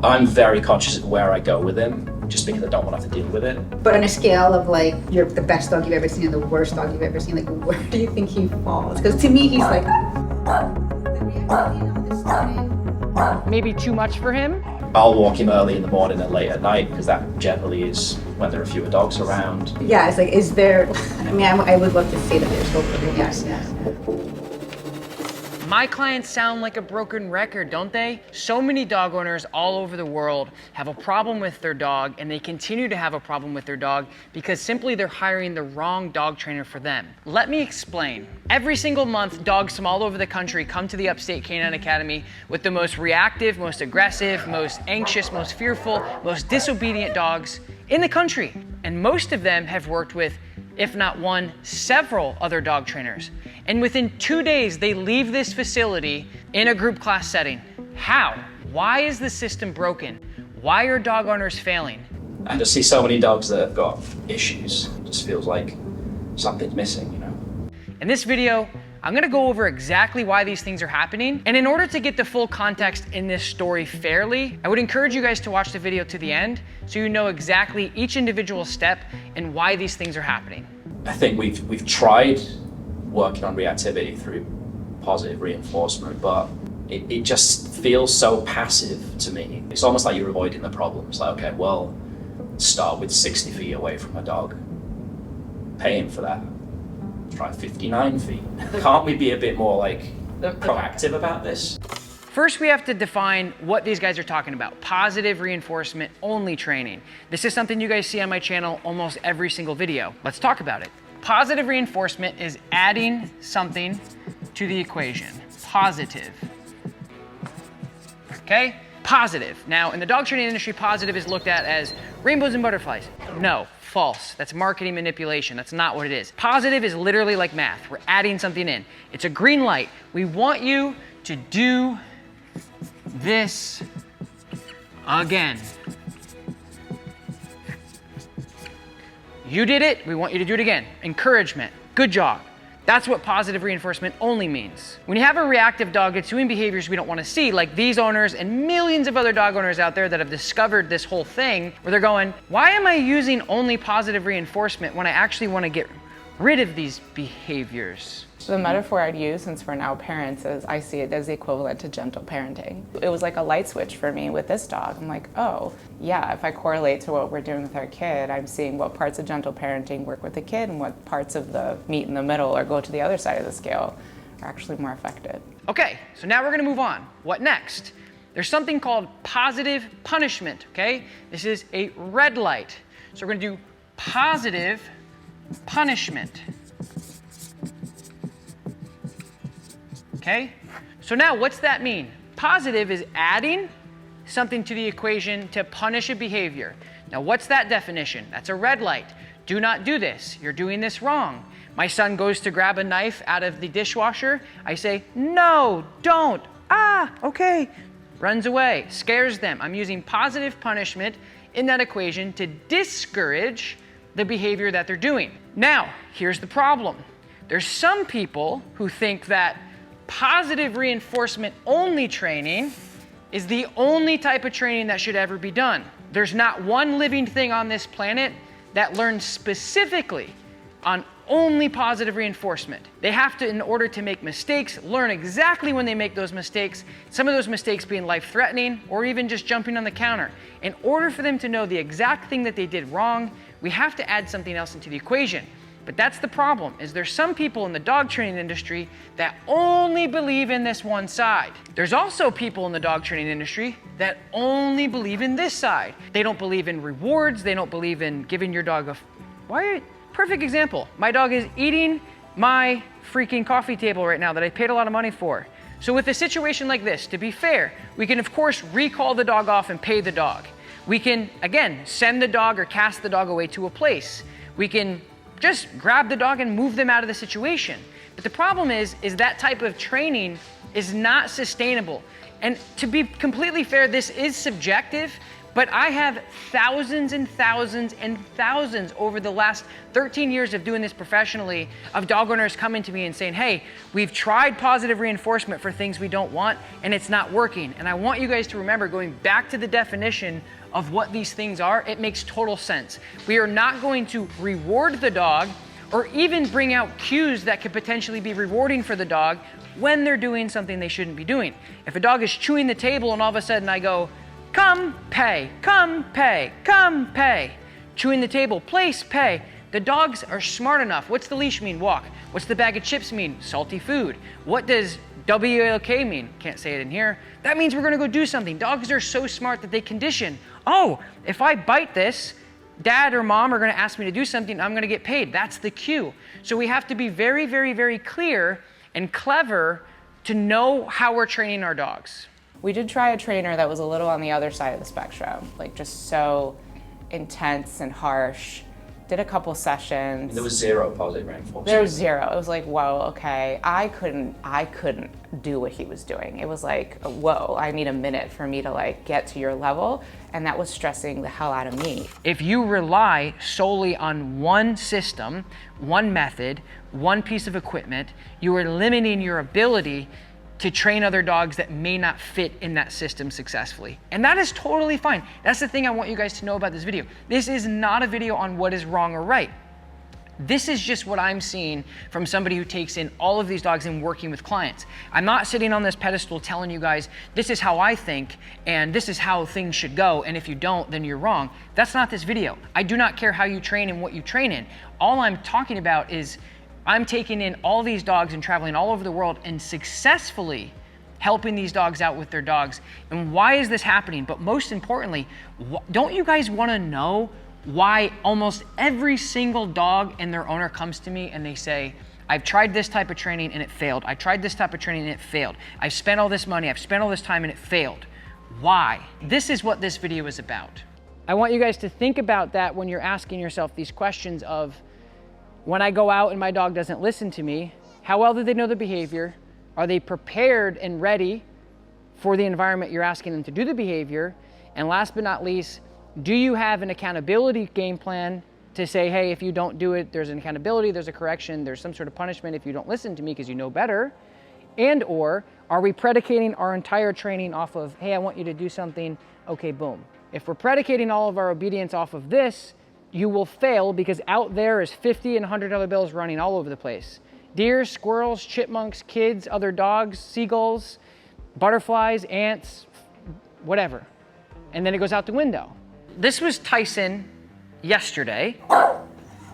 I'm very conscious of where I go with him, just because I don't want to have to deal with it. But on a scale of like, you're the best dog you've ever seen and the worst dog you've ever seen, like where do you think he falls? Because to me, he's like, maybe too much for him. I'll walk him early in the morning and late at night, because that generally is when there are fewer dogs around. yeah, it's like, is there, I mean, I would love to say that there's hope for him, yes. My clients sound like a broken record, don't they? So many dog owners all over the world have a problem with their dog, and they continue to have a problem with their dog because simply they're hiring the wrong dog trainer for them. Let me explain. Every single month, dogs from all over the country come to the Upstate Canine Academy with the most reactive, most aggressive, most anxious, most fearful, most disobedient dogs in the country. And most of them have worked with, if not one, several other dog trainers. And within 2 days, they leave this facility in a group class setting. How? Why is the system broken? Why are dog owners failing? I just see so many dogs that have got issues. It just feels like something's missing, you know? In this video, I'm gonna go over exactly why these things are happening. And in order to get the full context in this story fairly, I would encourage you guys to watch the video to the end so you know exactly each individual step and why these things are happening. I think we've tried working on reactivity through positive reinforcement, but it just feels so passive to me. It's almost like you're avoiding the problem. It's like, okay, well, start with 60 feet away from my dog. Pay him for that. Try 59 feet. Can't we be a bit more like proactive about this? First, we have to define what these guys are talking about. Positive reinforcement only training. This is something you guys see on my channel almost every single video. Let's talk about it. Positive reinforcement is adding something to the equation. Positive. Okay? Positive. Now, in the dog training industry, positive is looked at as rainbows and butterflies. No, false. That's marketing manipulation. That's not what it is. Positive is literally like math. We're adding something in. It's a green light. We want you to do this again. You did it, we want you to do it again. Encouragement, good job. That's what positive reinforcement only means. When you have a reactive dog, it's doing behaviors we don't want to see, like these owners and millions of other dog owners out there that have discovered this whole thing, where they're going, why am I using only positive reinforcement when I actually want to get rid of these behaviors? The metaphor I'd use, since we're now parents, is I see it as the equivalent to gentle parenting. It was like a light switch for me with this dog. I'm like, oh, yeah, if I correlate to what we're doing with our kid, I'm seeing what parts of gentle parenting work with the kid and what parts of the meet in the middle or go to the other side of the scale are actually more effective. Okay, so now we're gonna move on. What next? There's something called positive punishment, okay? This is a red light. So we're gonna do positive punishment. Okay? So now what's that mean? Positive is adding something to the equation to punish a behavior. Now what's that definition? That's a red light. Do not do this. You're doing this wrong. My son goes to grab a knife out of the dishwasher. I say, no, don't. Ah, okay. Runs away, scares them. I'm using positive punishment in that equation to discourage the behavior that they're doing. Now, here's the problem. There's some people who think that positive reinforcement only training is the only type of training that should ever be done. There's not one living thing on this planet that learns specifically on only positive reinforcement. They have to, in order to make mistakes, learn exactly when they make those mistakes, some of those mistakes being life-threatening or even just jumping on the counter. In order for them to know the exact thing that they did wrong, we have to add something else into the equation. But that's the problem, is there's some people in the dog training industry that only believe in this one side. There's also people in the dog training industry that only believe in this side. They don't believe in rewards. They don't believe in giving your dog perfect example. My dog is eating my freaking coffee table right now that I paid a lot of money for. So with a situation like this, to be fair, we can of course recall the dog off and pay the dog. We can, again, send the dog or cast the dog away to a place. We can just grab the dog and move them out of the situation. But the problem is that type of training is not sustainable. And to be completely fair, this is subjective, But I have thousands and thousands and thousands over the last 13 years of doing this professionally of dog owners coming to me and saying, hey, we've tried positive reinforcement for things we don't want and it's not working. And I want you guys to remember, going back to the definition of what these things are, it makes total sense. We are not going to reward the dog or even bring out cues that could potentially be rewarding for the dog when they're doing something they shouldn't be doing. If a dog is chewing the table and all of a sudden I go, come pay, come pay, come pay, chewing the table, place, pay. The dogs are smart enough. What's the leash mean? Walk. What's the bag of chips mean? Salty food. What does WLK mean? Can't say it in here. That means we're gonna go do something. Dogs are so smart that they condition. Oh, if I bite this, dad or mom are gonna ask me to do something, I'm gonna get paid. That's the cue. So we have to be very, very, very clear and clever to know how we're training our dogs. We did try a trainer that was a little on the other side of the spectrum, like just so intense and harsh. Did a couple sessions. There was zero positive reinforcement. There was zero. It was like, whoa, okay. I couldn't do what he was doing. It was like, whoa, I need a minute for me to like get to your level. And that was stressing the hell out of me. If you rely solely on one system, one method, one piece of equipment, you are limiting your ability to train other dogs that may not fit in that system successfully. And that is totally fine. That's the thing I want you guys to know about this video. This is not a video on what is wrong or right. This is just what I'm seeing from somebody who takes in all of these dogs and working with clients. I'm not sitting on this pedestal telling you guys, this is how I think and this is how things should go, and if you don't, then you're wrong. That's not this video. I do not care how you train and what you train in. All I'm talking about is I'm taking in all these dogs and traveling all over the world and successfully helping these dogs out with their dogs. And why is this happening? But most importantly, don't you guys want to know why almost every single dog and their owner comes to me and they say, I've tried this type of training and it failed. I tried this type of training and it failed. I've spent all this money, I've spent all this time and it failed. Why? This is what this video is about. I want you guys to think about that when you're asking yourself these questions of, when I go out and my dog doesn't listen to me, how well do they know the behavior? Are they prepared and ready for the environment you're asking them to do the behavior? And last but not least, do you have an accountability game plan to say, hey, if you don't do it, there's an accountability, there's a correction, there's some sort of punishment if you don't listen to me because you know better? And or are we predicating our entire training off of, hey, I want you to do something, okay, boom. If we're predicating all of our obedience off of this, you will fail because out there is 50 and $100 bills running all over the place. Deer, squirrels, chipmunks, kids, other dogs, seagulls, butterflies, ants, whatever. And then it goes out the window. This was Tyson yesterday.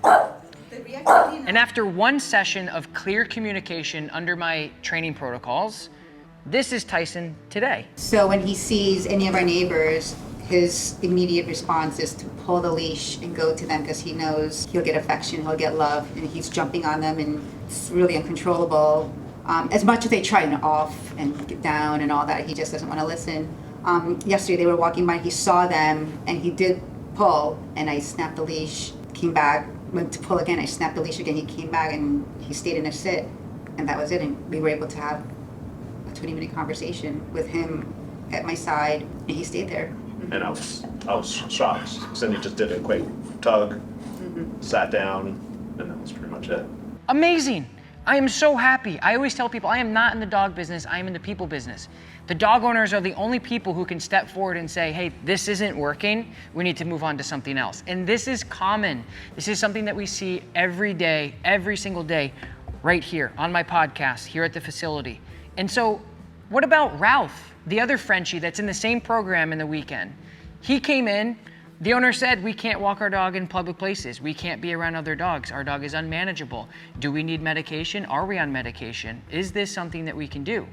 And after one session of clear communication under my training protocols, this is Tyson today. So when he sees any of our neighbors, his immediate response is to pull the leash and go to them because he knows he'll get affection, he'll get love, and he's jumping on them and it's really uncontrollable. As much as they try and off and get down and all that, he just doesn't want to listen. Yesterday they were walking by, he saw them and he did pull and I snapped the leash, came back, went to pull again, I snapped the leash again, he came back and he stayed in a sit and that was it. And we were able to have a 20-minute conversation with him at my side and he stayed there. And I was shocked. Cindy just did a quick tug, sat down, and that was pretty much it. Amazing. I am so happy. I always tell people I am not in the dog business, I am in the people business. The dog owners are the only people who can step forward and say, hey, this isn't working, we need to move on to something else. And this is common. This is something that we see every day, every single day, right here on my podcast, here at the facility. And so what about Ralph, the other Frenchie that's in the same program in the weekend? He came in, the owner said, we can't walk our dog in public places. We can't be around other dogs. Our dog is unmanageable. Do we need medication? Are we on medication? Is this something that we can do?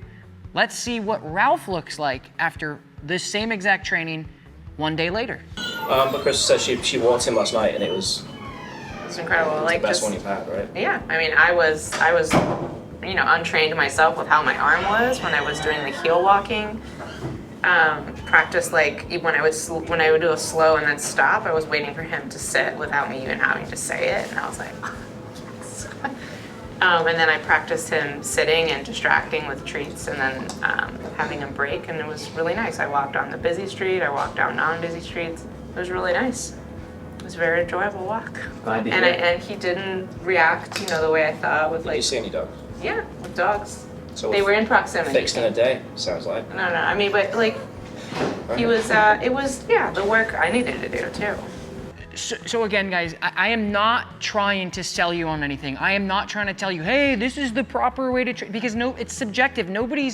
Let's see what Ralph looks like after this same exact training one day later. But Crystal said she walked him last night and it was It's incredible. the Like best just, one you've had, right? yeah. I mean, I was, untrained myself with how my arm was when I was doing the heel walking. Practice like when I would do a slow and then stop, I was waiting for him to sit without me even having to say it, and I was like, yes. And then I practiced him sitting and distracting with treats and then having him break, and it was really nice. I walked on the busy street, I walked down non-busy streets. It was really nice. It was a very enjoyable walk. Glad to And, hear. and he didn't react, the way I thought with Did you see any dogs? yeah, with dogs. So They were in proximity. fixed in a day, sounds like. No, I mean, but like, he was, it was, the work I needed to do too. So again, guys, I am not trying to sell you on anything. I am not trying to tell you, hey, this is the proper way to train, because no, it's subjective. Nobody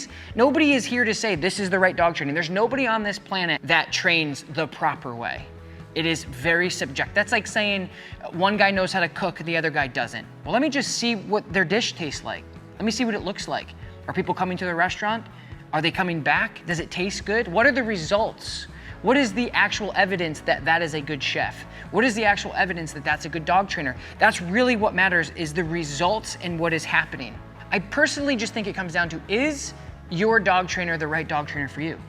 is here to say this is the right dog training. There's nobody on this planet that trains the proper way. It is very subjective. That's like saying one guy knows how to cook, the other guy doesn't. Well, let me just see what their dish tastes like. Let me see what it looks like. Are people coming to the restaurant? Are they coming back? Does it taste good? What are the results? What is the actual evidence that that is a good chef? What is the actual evidence that that's a good dog trainer? That's really what matters, is the results and what is happening. I personally just think it comes down to, is your dog trainer the right dog trainer for you?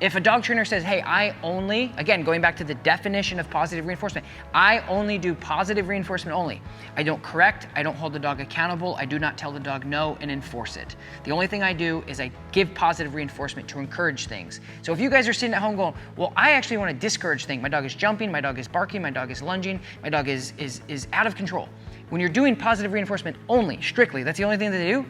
If a dog trainer says, hey, I only, again, going back to the definition of positive reinforcement, I only do positive reinforcement only. I don't correct, I don't hold the dog accountable, I do not tell the dog no and enforce it. The only thing I do is I give positive reinforcement to encourage things. So if you guys are sitting at home going, well, I actually want to discourage things. My dog is jumping, my dog is barking, my dog is lunging, my dog is out of control. When you're doing positive reinforcement only, strictly, that's the only thing that they do,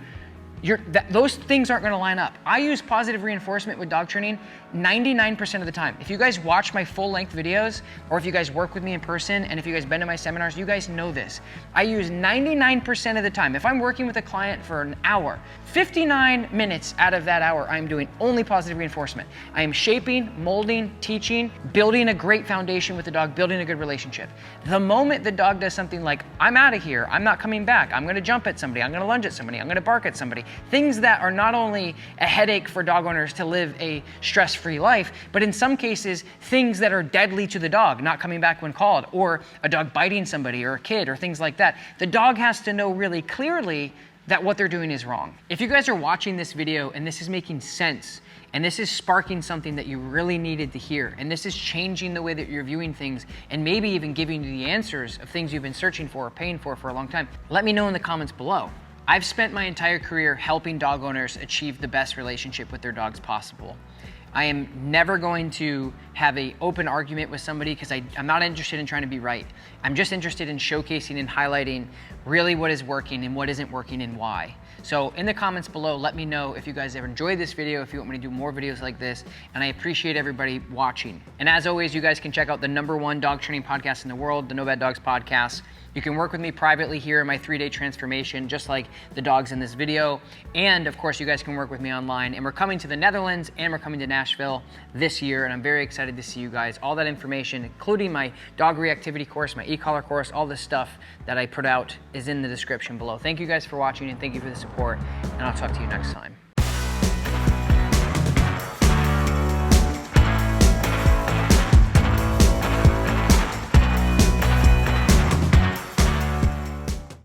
those things aren't going to line up. I use positive reinforcement with dog training 99% of the time. If you guys watch my full-length videos, or if you guys work with me in person, and if you guys been to my seminars, you guys know this. I use 99% of the time. If I'm working with a client for an hour, 59 minutes out of that hour, I'm doing only positive reinforcement. I am shaping, molding, teaching, building a great foundation with the dog, building a good relationship. The moment the dog does something like, I'm out of here, I'm not coming back, I'm going to jump at somebody, I'm going to lunge at somebody, I'm going to bark at somebody, things that are not only a headache for dog owners to live a stress-free life, but in some cases, things that are deadly to the dog, not coming back when called, or a dog biting somebody or a kid or things like that. The dog has to know really clearly that what they're doing is wrong. If you guys are watching this video and this is making sense, and this is sparking something that you really needed to hear, and this is changing the way that you're viewing things, and maybe even giving you the answers of things you've been searching for or paying for a long time, let me know in the comments below. I've spent my entire career helping dog owners achieve the best relationship with their dogs possible. I am never going to have an open argument with somebody because I'm not interested in trying to be right. I'm just interested in showcasing and highlighting really what is working and what isn't working and why. So in the comments below, let me know if you guys ever enjoyed this video, if you want me to do more videos like this, and I appreciate everybody watching. And as always, you guys can check out the #1 dog training podcast in the world, the No Bad Dogs Podcast. You can work with me privately here in my 3-day transformation, just like the dogs in this video. And of course, you guys can work with me online. And we're coming to the Netherlands and we're coming to Nashville this year. And I'm very excited to see you guys. All that information, including my dog reactivity course, my e-collar course, all this stuff that I put out is in the description below. Thank you guys for watching and thank you for the support. And I'll talk to you next time.